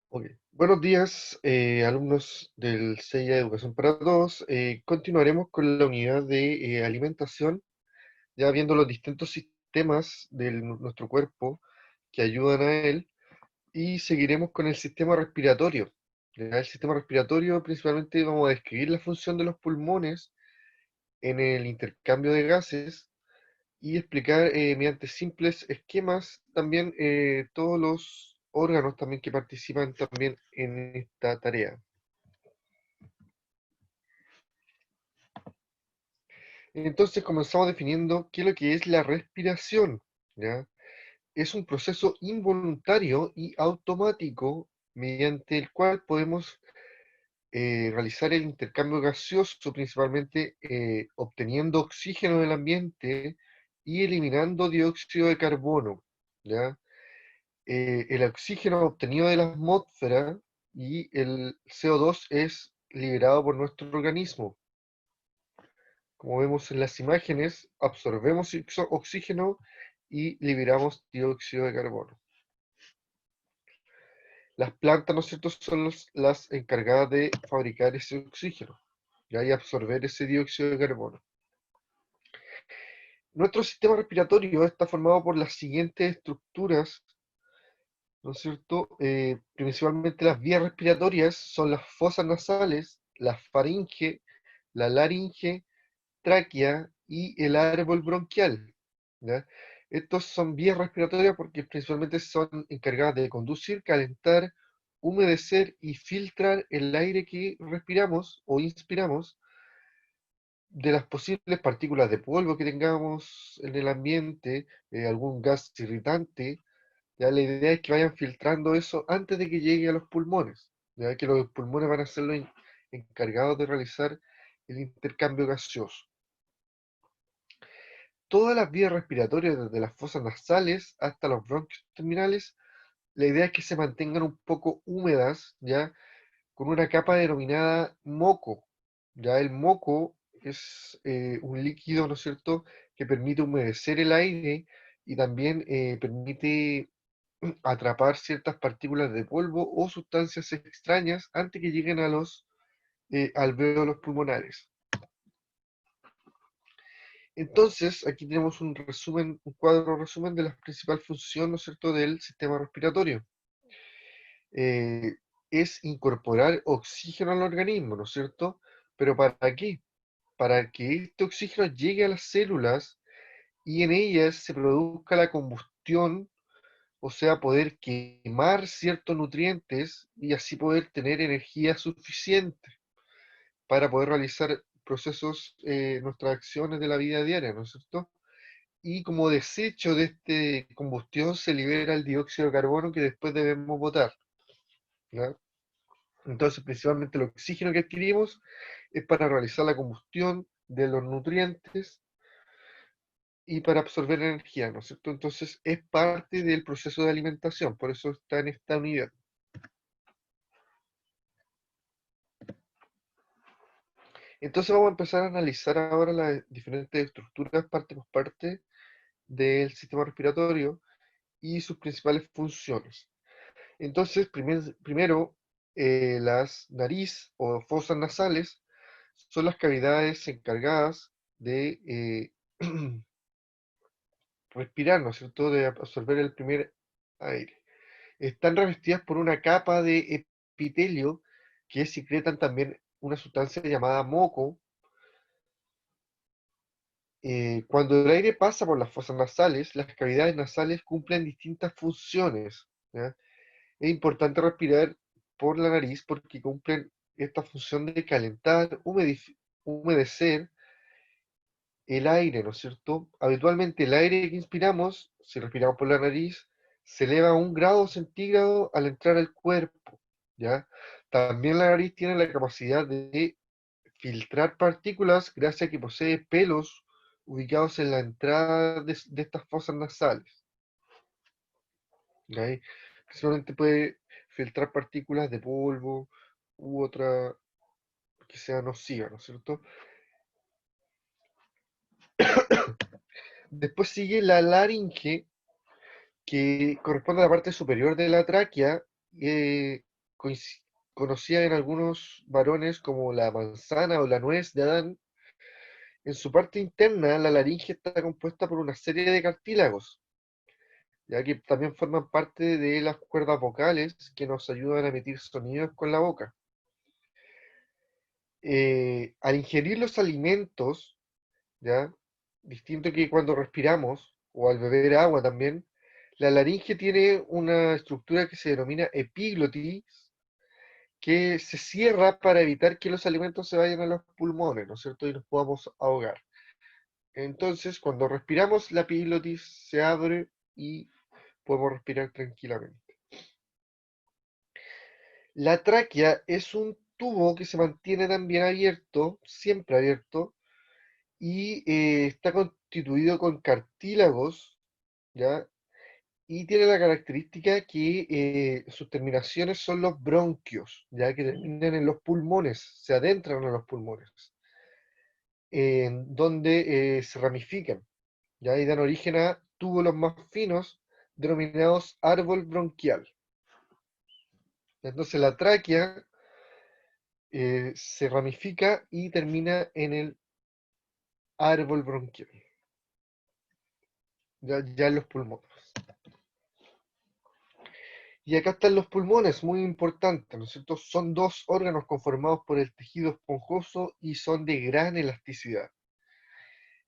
Ok. Buenos días, alumnos del CEIA Educación para Todos. Continuaremos con la unidad de alimentación, ya viendo los distintos sistemas de nuestro cuerpo que ayudan a él, y seguiremos con el sistema respiratorio. Ya, el sistema respiratorio principalmente vamos a describir la función de los pulmones en el intercambio de gases y explicar mediante simples esquemas también todos los órganos también que participan también en esta tarea. Entonces comenzamos definiendo qué es lo que es la respiración, ¿ya? Es un proceso involuntario y automático mediante el cual podemos realizar el intercambio gaseoso, principalmente obteniendo oxígeno del ambiente y eliminando dióxido de carbono, ¿ya? El oxígeno obtenido de la atmósfera y el CO2 es liberado por nuestro organismo. Como vemos en las imágenes, absorbemos oxígeno y liberamos dióxido de carbono. Las plantas, ¿no es cierto?, son las encargadas de fabricar ese oxígeno, ¿ya? Y absorber ese dióxido de carbono. Nuestro sistema respiratorio está formado por las siguientes estructuras, ¿no es cierto? Principalmente las vías respiratorias son las fosas nasales, la faringe, la laringe, tráquea y el árbol bronquial, ¿ya? Estos son vías respiratorias porque principalmente son encargadas de conducir, calentar, humedecer y filtrar el aire que respiramos o inspiramos de las posibles partículas de polvo que tengamos en el ambiente, algún gas irritante. Ya la idea es que vayan filtrando eso antes de que llegue a los pulmones, ya que los pulmones van a ser los encargados de realizar el intercambio gaseoso. Todas las vías respiratorias, desde las fosas nasales hasta los bronquios terminales, la idea es que se mantengan un poco húmedas, ya, con una capa denominada moco. Ya el moco es un líquido, ¿no es cierto?, que permite humedecer el aire y también permite atrapar ciertas partículas de polvo o sustancias extrañas antes que lleguen a los alvéolos pulmonares. Entonces, aquí tenemos un resumen, un cuadro resumen de la principal función, ¿no es cierto?, del sistema respiratorio. Eh, es incorporar oxígeno al organismo, ¿no es cierto? Pero ¿para qué? Para que este oxígeno llegue a las células y en ellas se produzca la combustión, o sea, poder quemar ciertos nutrientes y así poder tener energía suficiente para poder realizar procesos, nuestras acciones de la vida diaria, ¿no es cierto? Y como desecho de esta combustión se libera el dióxido de carbono que después debemos botar, ¿ya? Entonces, principalmente el oxígeno que adquirimos es para realizar la combustión de los nutrientes y para absorber energía, ¿no es cierto? Entonces, es parte del proceso de alimentación, por eso está en esta unidad. Entonces, vamos a empezar a analizar ahora las diferentes estructuras parte por parte del sistema respiratorio y sus principales funciones. Entonces, primero, las nariz o fosas nasales son las cavidades encargadas de respirar, ¿no es cierto?, de absorber el primer aire. Están revestidas por una capa de epitelio que secretan también una sustancia llamada moco. Cuando el aire pasa por las fosas nasales, las cavidades nasales cumplen distintas funciones, ¿ya? Es importante respirar por la nariz porque cumplen esta función de calentar, humedecer el aire, ¿no es cierto? Habitualmente el aire que inspiramos, si respiramos por la nariz, se eleva a 1 grado centígrado al entrar al cuerpo, ¿ya? También la nariz tiene la capacidad de filtrar partículas gracias a que posee pelos ubicados en la entrada de estas fosas nasales, ¿ya? Solamente puede filtrar partículas de polvo u otra que sea nociva, ¿no es cierto? Después sigue la laringe, que corresponde a la parte superior de la tráquea, conocida en algunos varones como la manzana o la nuez de Adán, en su parte interna la laringe está compuesta por una serie de cartílagos, ya que también forman parte de las cuerdas vocales que nos ayudan a emitir sonidos con la boca. Al ingerir los alimentos, ¿ya? Distinto que cuando respiramos o al beber agua también, la laringe tiene una estructura que se denomina epiglotis, que se cierra para evitar que los alimentos se vayan a los pulmones, ¿no es cierto? Y nos podamos ahogar. Entonces, cuando respiramos, la epiglotis se abre y podemos respirar tranquilamente. La tráquea es un tubo que se mantiene también abierto, siempre abierto, y está constituido con cartílagos, ¿ya? Y tiene la característica que sus terminaciones son los bronquios, ya que terminan en los pulmones, se adentran en los pulmones, en donde se ramifican, ya y dan origen a túbulos más finos denominados árbol bronquial. Entonces la tráquea se ramifica y termina en el árbol bronquial, ya en los pulmones. Y acá están los pulmones, muy importantes, ¿no es cierto? Son dos órganos conformados por el tejido esponjoso y son de gran elasticidad.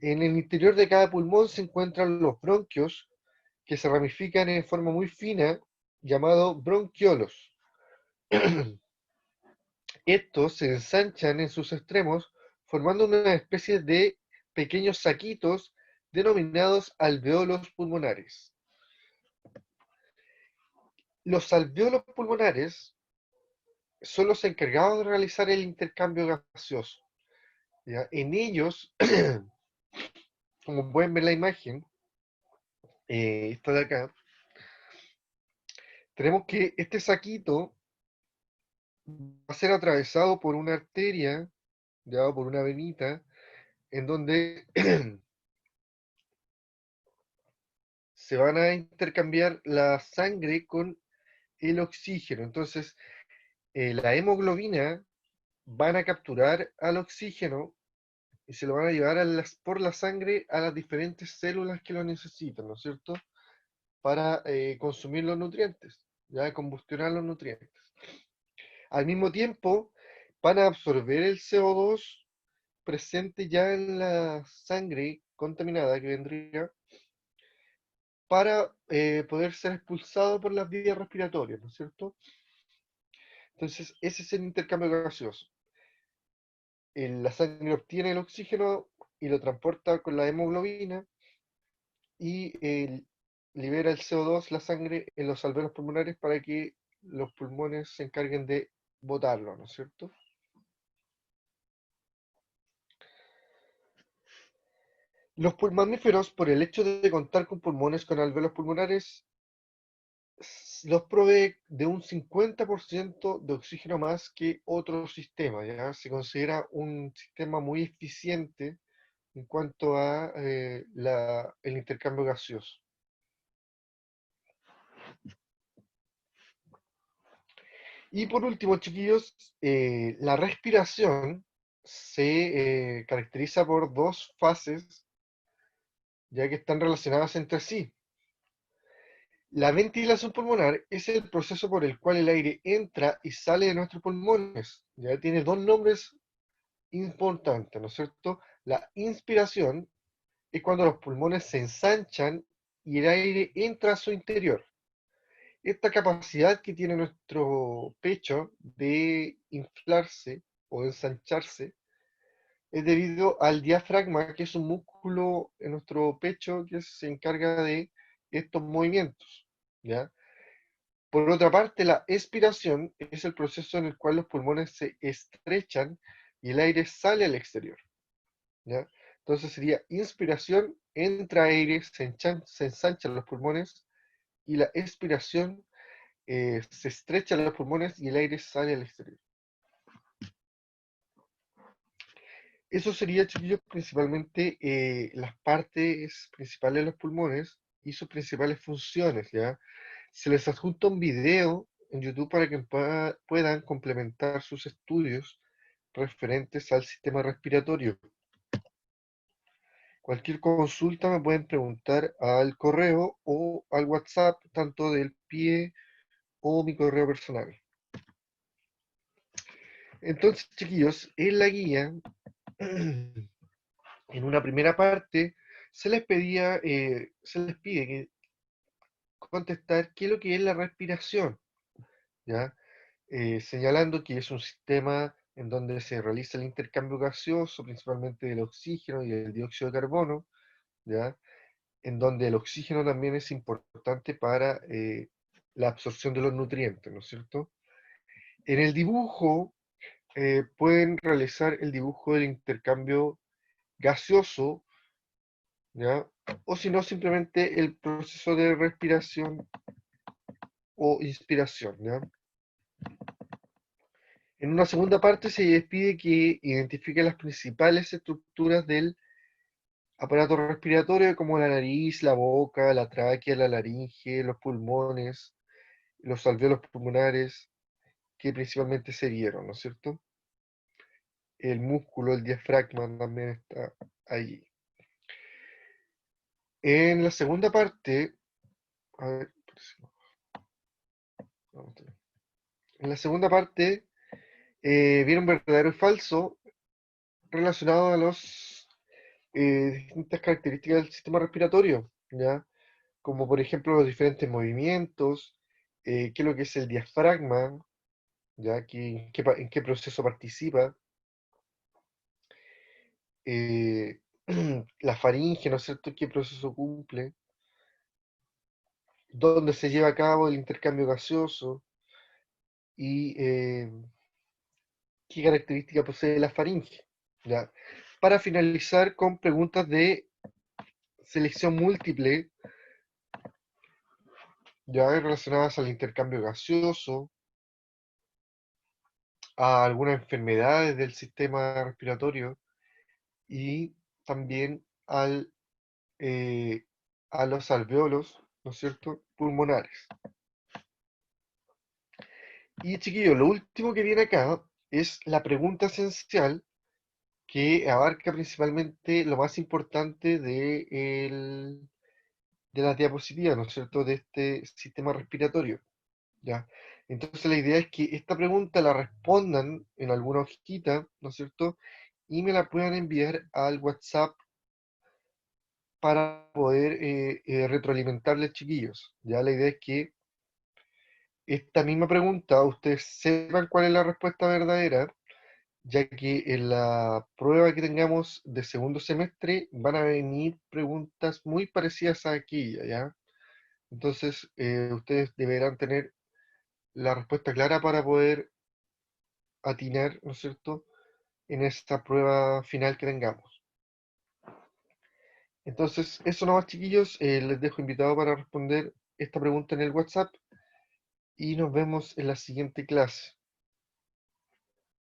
En el interior de cada pulmón se encuentran los bronquios, que se ramifican en forma muy fina, llamado bronquiolos. Estos se ensanchan en sus extremos, formando una especie de pequeños saquitos denominados alveolos pulmonares. Los alveolos pulmonares son los encargados de realizar el intercambio gaseoso. ¿Ya? En ellos, como pueden ver la imagen, esta de acá, tenemos que este saquito va a ser atravesado por una arteria, ya, por una venita, en donde se van a intercambiar la sangre con el oxígeno. Entonces, la hemoglobina van a capturar al oxígeno y se lo van a llevar por la sangre a las diferentes células que lo necesitan, ¿no es cierto? Para consumir los nutrientes, ya combustionar los nutrientes. Al mismo tiempo, van a absorber el CO2 presente ya en la sangre contaminada que vendría para poder ser expulsado por las vías respiratorias, ¿no es cierto? Entonces, ese es el intercambio gaseoso. La sangre obtiene el oxígeno y lo transporta con la hemoglobina y libera el CO2, la sangre, en los alveolos pulmonares para que los pulmones se encarguen de botarlo, ¿no es cierto? Los mamíferos, por el hecho de contar con pulmones con alveolos pulmonares, los provee de un 50% de oxígeno más que otro sistema, ¿ya? Se considera un sistema muy eficiente en cuanto a el intercambio gaseoso. Y por último, chiquillos, la respiración se caracteriza por dos fases, ya que están relacionadas entre sí. La ventilación pulmonar es el proceso por el cual el aire entra y sale de nuestros pulmones. Ya tiene dos nombres importantes, ¿no es cierto? La inspiración es cuando los pulmones se ensanchan y el aire entra a su interior. Esta capacidad que tiene nuestro pecho de inflarse o ensancharse es debido al diafragma, que es un músculo en nuestro pecho que se encarga de estos movimientos, ¿ya? Por otra parte, la expiración es el proceso en el cual los pulmones se estrechan y el aire sale al exterior, ¿ya? Entonces sería inspiración, entra aire, se ensanchan los pulmones, y la expiración se estrechan los pulmones y el aire sale al exterior. Eso sería, chiquillos, principalmente las partes principales de los pulmones y sus principales funciones, ¿ya? Se les adjunta un video en YouTube para que puedan complementar sus estudios referentes al sistema respiratorio. Cualquier consulta me pueden preguntar al correo o al WhatsApp, tanto del PIE o mi correo personal. Entonces, chiquillos, en la guía, en una primera parte, se les pide que contestar qué es lo que es la respiración, ¿ya? Señalando que es un sistema en donde se realiza el intercambio gaseoso, principalmente del oxígeno y del dióxido de carbono, ¿ya? En donde el oxígeno también es importante para la absorción de los nutrientes, ¿no es cierto? En el dibujo, pueden realizar el dibujo del intercambio gaseoso, ¿ya? O si no, simplemente el proceso de respiración o inspiración, ¿ya? En una segunda parte se les pide que identifiquen las principales estructuras del aparato respiratorio, como la nariz, la boca, la tráquea, la laringe, los pulmones, los alvéolos pulmonares, que principalmente se vieron, ¿no es cierto? El músculo, el diafragma también está allí. En la segunda parte, a ver, en la segunda parte viene un verdadero y falso relacionado a los distintas características del sistema respiratorio, ¿ya? Como por ejemplo los diferentes movimientos, qué es lo que es el diafragma, ¿ya? En qué proceso participa, eh, la faringe, ¿no es cierto?, qué proceso cumple, dónde se lleva a cabo el intercambio gaseoso y qué característica posee la faringe, ¿ya? Para finalizar con preguntas de selección múltiple, ya relacionadas al intercambio gaseoso, a algunas enfermedades del sistema respiratorio y también eh, a los alvéolos, ¿no es cierto?, pulmonares. Y chiquillos, lo último que viene acá es la pregunta esencial que abarca principalmente lo más importante de las diapositivas, ¿no es cierto?, de este sistema respiratorio, ¿ya? Entonces la idea es que esta pregunta la respondan en alguna hojita, ¿no es cierto?, y me la puedan enviar al WhatsApp para poder retroalimentarles, chiquillos. Ya la idea es que esta misma pregunta ustedes sepan cuál es la respuesta verdadera, ya que en la prueba que tengamos de segundo semestre van a venir preguntas muy parecidas a aquella, ¿ya? Entonces, ustedes deberán tener la respuesta clara para poder atinar, ¿no es cierto?, en esta prueba final que tengamos. Entonces, eso nomás, chiquillos, les dejo invitado para responder esta pregunta en el WhatsApp y nos vemos en la siguiente clase.